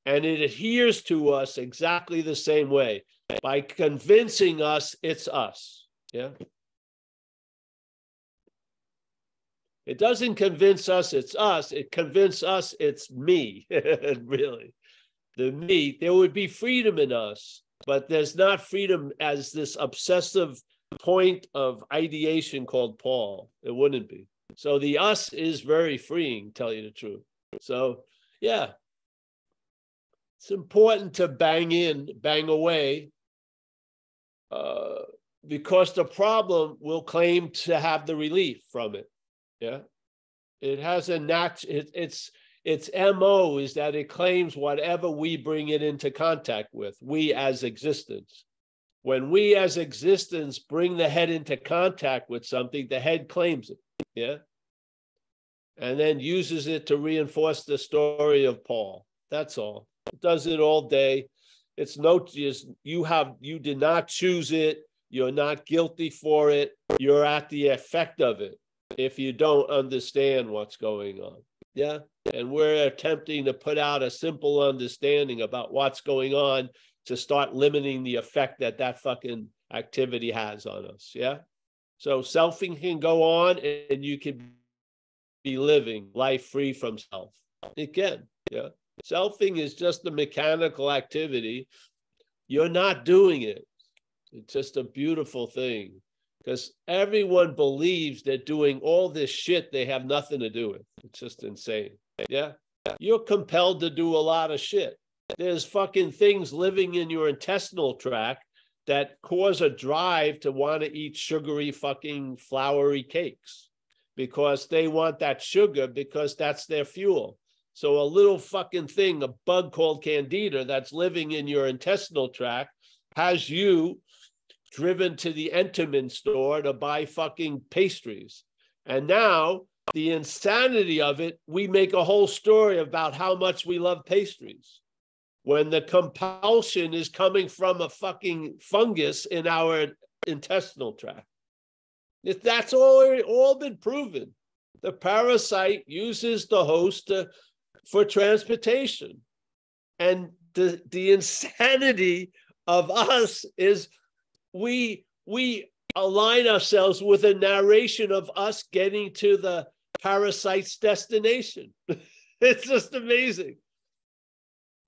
and it adheres to us exactly the same way by convincing us it's us. Yeah. It doesn't convince us it's us. It convinces us it's me. Really, the me. There would be freedom in us, but there's not freedom as this obsessive point of ideation called Paul. It wouldn't be. So the us is very freeing, tell you the truth. So yeah, it's important to bang away, because the problem will claim to have the relief from it. Yeah, it has a its MO is that it claims whatever we bring it into contact with, we as existence. When we as existence bring the head into contact with something, the head claims it. Yeah, and then uses it to reinforce the story of Paul. That's all. It does it all day. It's you did not choose it. You're not guilty for it. You're at the effect of it if you don't understand what's going on. Yeah. And we're attempting to put out a simple understanding about what's going on to start limiting the effect that fucking activity has on us. Yeah. So selfing can go on and you can be living life free from self. It can. Yeah. Selfing is just a mechanical activity. You're not doing it. It's just a beautiful thing because everyone believes they're doing all this shit they have nothing to do with. It's just insane. Yeah. You're compelled to do a lot of shit. There's fucking things living in your intestinal tract that cause a drive to want to eat sugary fucking floury cakes because they want that sugar because that's their fuel. So a little fucking thing, a bug called Candida that's living in your intestinal tract has you driven to the Entenmann store to buy fucking pastries. And now the insanity of it, we make a whole story about how much we love pastries when the compulsion is coming from a fucking fungus in our intestinal tract. That's all been proven. The parasite uses the host for transportation. And the insanity of us is we align ourselves with a narration of us getting to the parasite's destination. It's just amazing.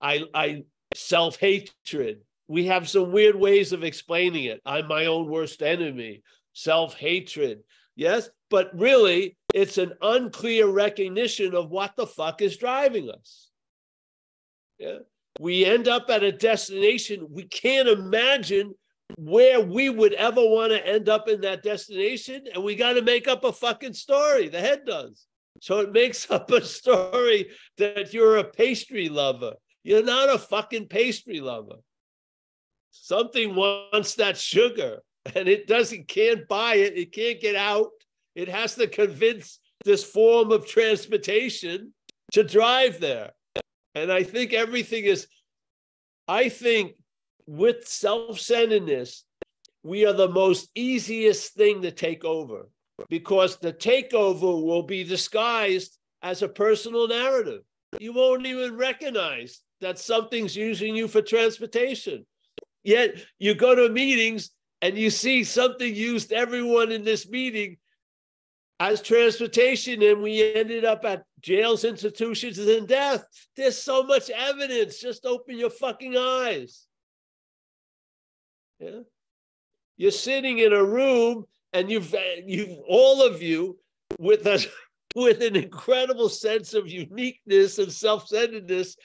I self-hatred. We have some weird ways of explaining it. I'm my own worst enemy. Self-hatred. Yes, but really, it's an unclear recognition of what the fuck is driving us. Yeah. We end up at a destination. We can't imagine where we would ever want to end up in that destination. And we got to make up a fucking story. The head does. So it makes up a story that you're a pastry lover. You're not a fucking pastry lover. Something wants that sugar and it can't buy it. It can't get out. It has to convince this form of transportation to drive there. And I think with self-centeredness, we are the most easiest thing to take over because the takeover will be disguised as a personal narrative. You won't even recognize that something's using you for transportation. Yet you go to meetings and you see something used everyone in this meeting as transportation, and we ended up at jails, institutions, and death. There's so much evidence. Just open your fucking eyes. Yeah. You're sitting in a room and you've all of you with an incredible sense of uniqueness and self-centeredness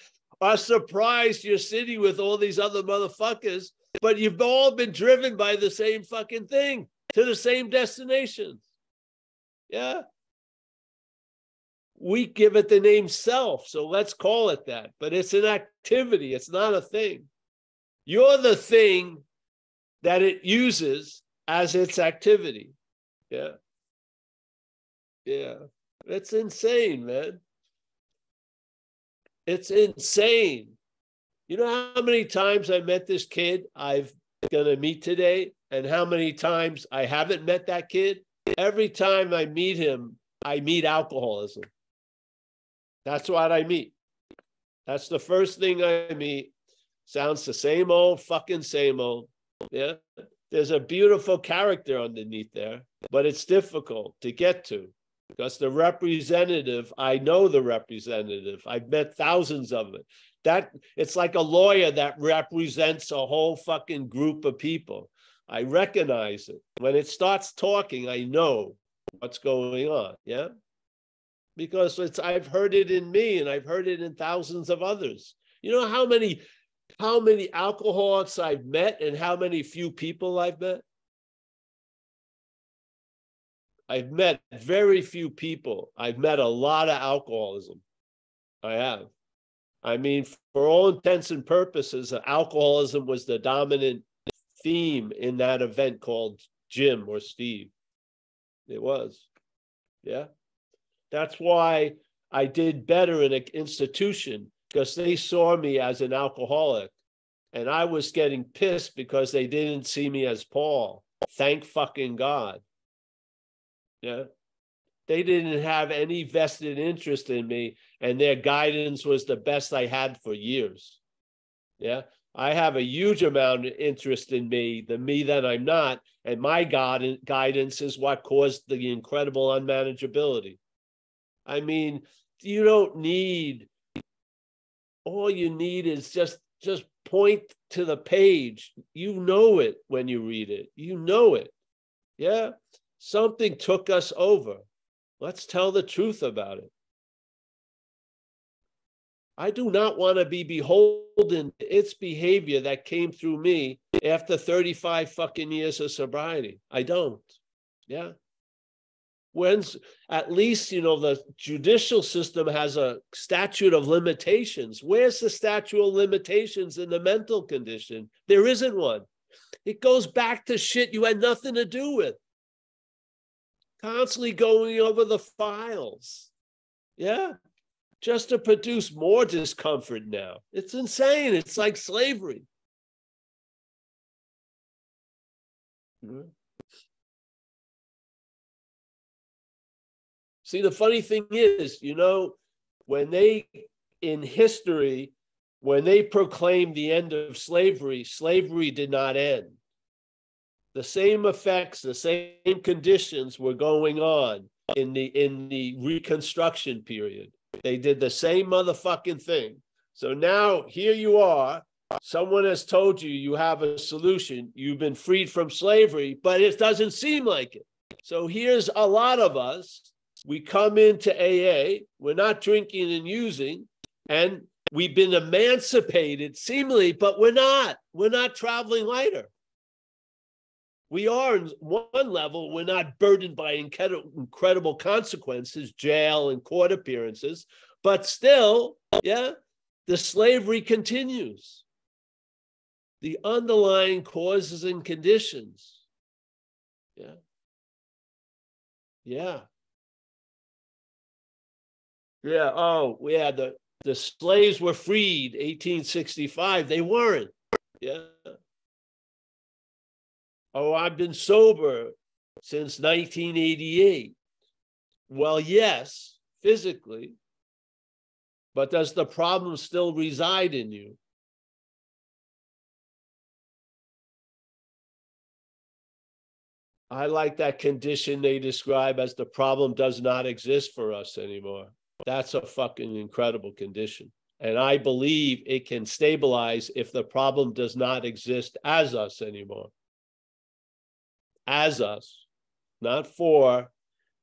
are surprised you're sitting with all these other motherfuckers, but you've all been driven by the same fucking thing to the same destinations. Yeah. We give it the name self, so let's call it that. But it's an activity. It's not a thing. You're the thing that it uses as its activity. Yeah. Yeah. It's insane, man. It's insane. You know how many times I met this kid? I've going to meet today and how many times I haven't met that kid, every time I meet him, I meet alcoholism. That's what I meet. That's the first thing I meet. Sounds the same old fucking same old. Yeah. There's a beautiful character underneath there, but it's difficult to get to because the representative, I know the representative. I've met thousands of it. That it's like a lawyer that represents a whole fucking group of people. I recognize it. When it starts talking, I know what's going on. Yeah. Because I've heard it in me and I've heard it in thousands of others. You know how many alcoholics I've met and how many few people I've met? I've met very few people. I've met a lot of alcoholism. I have. I mean, for all intents and purposes, alcoholism was the dominant theme in that event called Jim or Steve. It was. Yeah. That's why I did better in an institution, because they saw me as an alcoholic and I was getting pissed because they didn't see me as Paul. Thank fucking God. Yeah. They didn't have any vested interest in me and their guidance was the best I had for years. Yeah. I have a huge amount of interest in me, the me that I'm not. And my guidance is what caused the incredible unmanageability. I mean, you don't need, all you need is just point to the page. You know it when you read it. You know it. Yeah. Something took us over. Let's tell the truth about it. I do not want to be beholden to its behavior that came through me after 35 fucking years of sobriety. I don't. Yeah. When's at least, you know, the judicial system has a statute of limitations. Where's the statute of limitations in the mental condition? There isn't one. It goes back to shit you had nothing to do with. Constantly going over the files. Yeah. Just to produce more discomfort now. It's insane. It's like slavery. Mm-hmm. See, the funny thing is, you know, when they, in history, when they proclaimed the end of slavery, slavery did not end. The same effects, the same conditions were going on in the Reconstruction period. They did the same motherfucking thing. So now here you are. Someone has told you you have a solution. You've been freed from slavery, but it doesn't seem like it. So here's a lot of us. We come into AA, we're not drinking and using, and we've been emancipated seemingly, but we're not. We're not traveling lighter. We are, in one level, we're not burdened by incredible consequences, jail and court appearances, but still, yeah, the slavery continues. The underlying causes and conditions. Yeah. Yeah. Yeah. Oh, yeah. The slaves were freed 1865. They weren't. Yeah. Oh, I've been sober since 1988. Well, yes, physically, but does the problem still reside in you? I like that condition they describe as the problem does not exist for us anymore. That's a fucking incredible condition. And I believe it can stabilize if the problem does not exist as us anymore. As us, not for.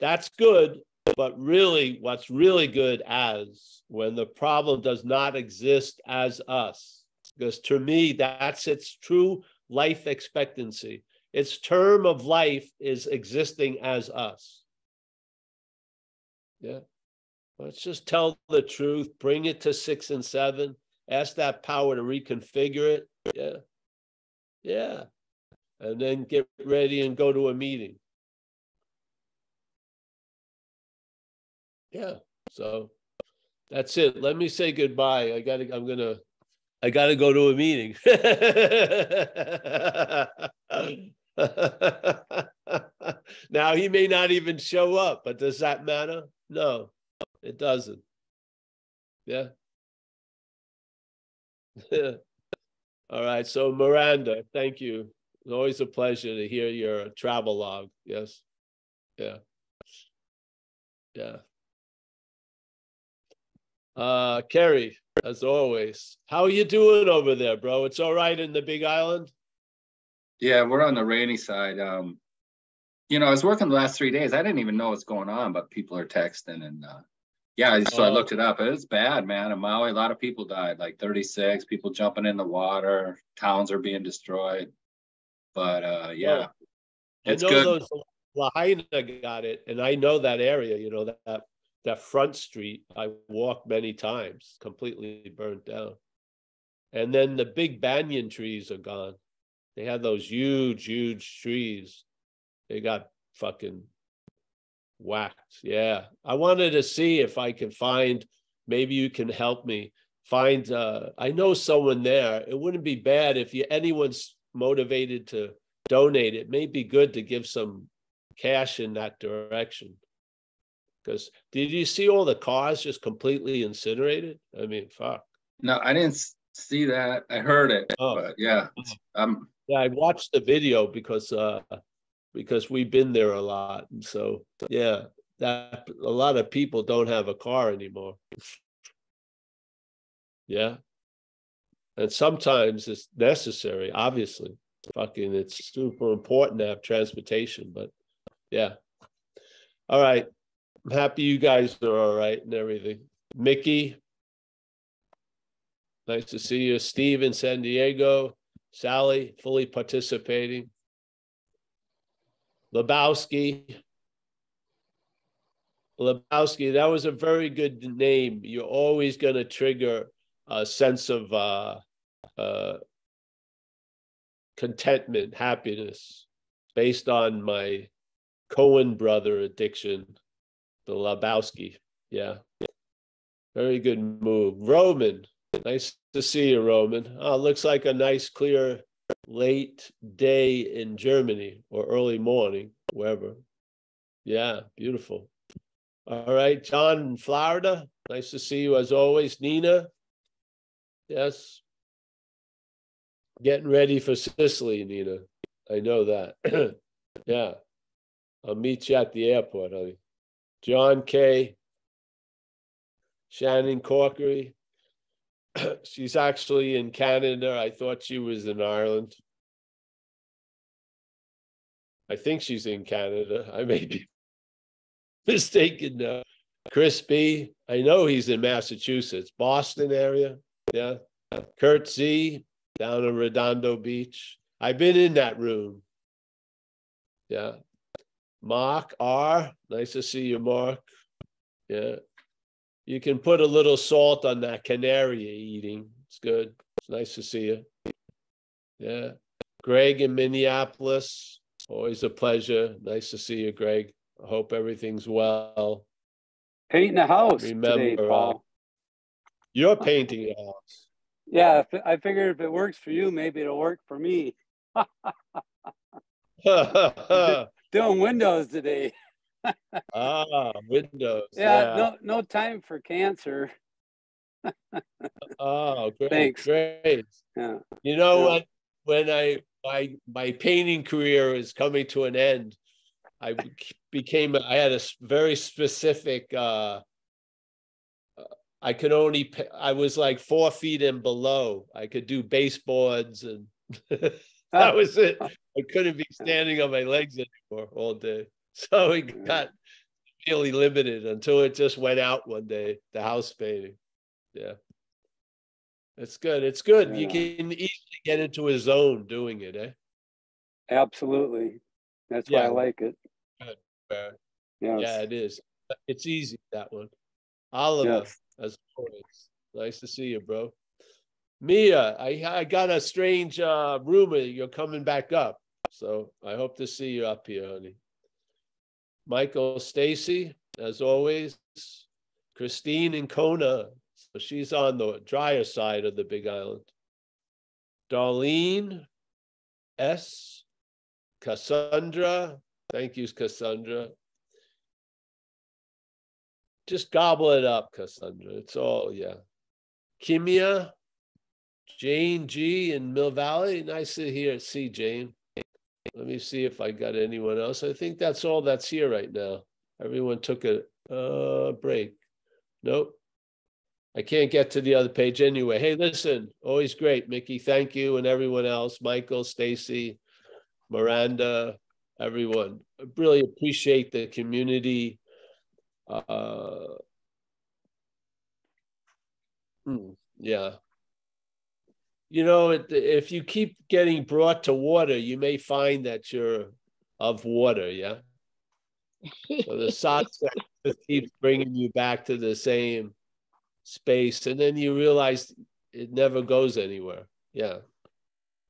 That's good, but really what's really good as when the problem does not exist as us. Because to me, that's its true life expectancy. Its term of life is existing as us. Yeah. Let's just tell the truth, bring it to 6 and 7, ask that power to reconfigure it. Yeah. Yeah. And then get ready and go to a meeting. Yeah. So that's it. Let me say goodbye. I'm gonna I got to go to a meeting. Now, he may not even show up, but does that matter? No, it doesn't. Yeah. All right. So, Miranda, thank you. It's always a pleasure to hear your travel log. Yes. Yeah. Yeah. Kerry, as always, how are you doing over there, bro? It's all right in the Big Island? Yeah, we're on the rainy side. You know, I was working the last 3 days. I didn't even know what's going on, but people are texting and yeah, so I looked it up. It's bad, man. In Maui, a lot of people died, like 36 people jumping in the water. Towns are being destroyed. But yeah, it's I know good. those Lahaina got it, and I know that area. You know that front street. I walked many times, completely burnt down. And then the big banyan trees are gone. They had those huge, huge trees. They got fucking whacked. Yeah. I wanted to see if I can find, maybe you can help me find, I know someone there. It wouldn't be bad if anyone's motivated to donate. It may be good to give some cash in that direction. Because did you see all the cars just completely incinerated? I mean, fuck. No, I didn't see that. I heard it, but yeah. Yeah, I watched the video because we've been there a lot. And so, yeah, that a lot of people don't have a car anymore. Yeah. And sometimes it's necessary, obviously. Fucking, it's super important to have transportation, but yeah. All right. I'm happy you guys are all right and everything. Mickey, nice to see you. Steve in San Diego. Sally, fully participating. Lebowski, that was a very good name. You're always going to trigger a sense of contentment, happiness, based on my Coen brother addiction, the Lebowski. Yeah. Very good move. Roman, nice to see you, Roman. Oh, looks like a nice, clear, late day in Germany or early morning, wherever. Yeah, beautiful. All right, John in Florida. Nice to see you as always. Nina. Yes. Getting ready for Sicily, Nina. I know that. Yeah. I'll meet you at the airport, honey. John K. Shannon Corkery. She's actually in Canada. I thought she was in Ireland. I think she's in Canada. I may be mistaken now. Chris B. I know he's in Massachusetts, Boston area. Yeah. Kurt Z. Down in Redondo Beach. I've been in that room. Yeah. Mark R. Nice to see you, Mark. Yeah. You can put a little salt on that canary you're eating. It's good. It's nice to see you. Yeah. Greg in Minneapolis. Always a pleasure. Nice to see you, Greg. I hope everything's well. Painting a house Remember, today, Paul. You're painting a house. Yeah, I figured if it works for you, maybe it'll work for me. Doing windows today. Windows. Yeah, no time for cancer. Oh, great. Thanks. Great. Yeah. You know what? When my painting career is coming to an end, I had a very specific, I was like 4 feet and below. I could do baseboards and that was it. I couldn't be standing on my legs anymore all day. So it got really limited until it just went out one day, the house painting. Yeah. It's good. It's good. Yeah. You can easily get into a zone doing it, eh? Absolutely. That's why I like it. Yes. Yeah, it is. It's easy, that one. Oliver, as always. Nice to see you, bro. Mia, I got a strange rumor you're coming back up. So I hope to see you up here, honey. Michael Stacy, as always. Christine in Kona. So she's on the drier side of the Big Island. Darlene S. Cassandra. Thank you, Cassandra. Just gobble it up, Cassandra. It's all, yeah. Kimia, Jane G in Mill Valley. Nice to see Jane. Let me see if I got anyone else. I think that's all that's here right now. Everyone took a break. Nope. I can't get to the other page anyway. Hey, listen, always great, Mickey. Thank you, and everyone else, Michael, Stacy, Miranda, everyone. I really appreciate the community. Yeah. You know, if you keep getting brought to water, you may find that you're of water, yeah? So the satsang just keeps bringing you back to the same space, and then you realize it never goes anywhere. Yeah.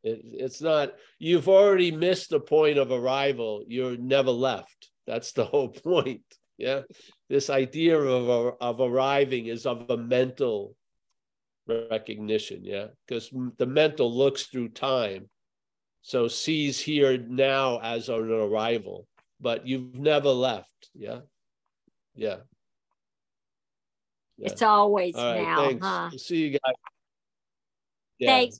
It's not, you've already missed the point of arrival. You're never left. That's the whole point. Yeah. This idea of arriving is of a mental recognition. Yeah. Because the mental looks through time. So sees here now as an arrival, but you've never left. Yeah. Yeah. Yeah. It's always all right, now, thanks. huh? See you guys. Yeah. Thanks.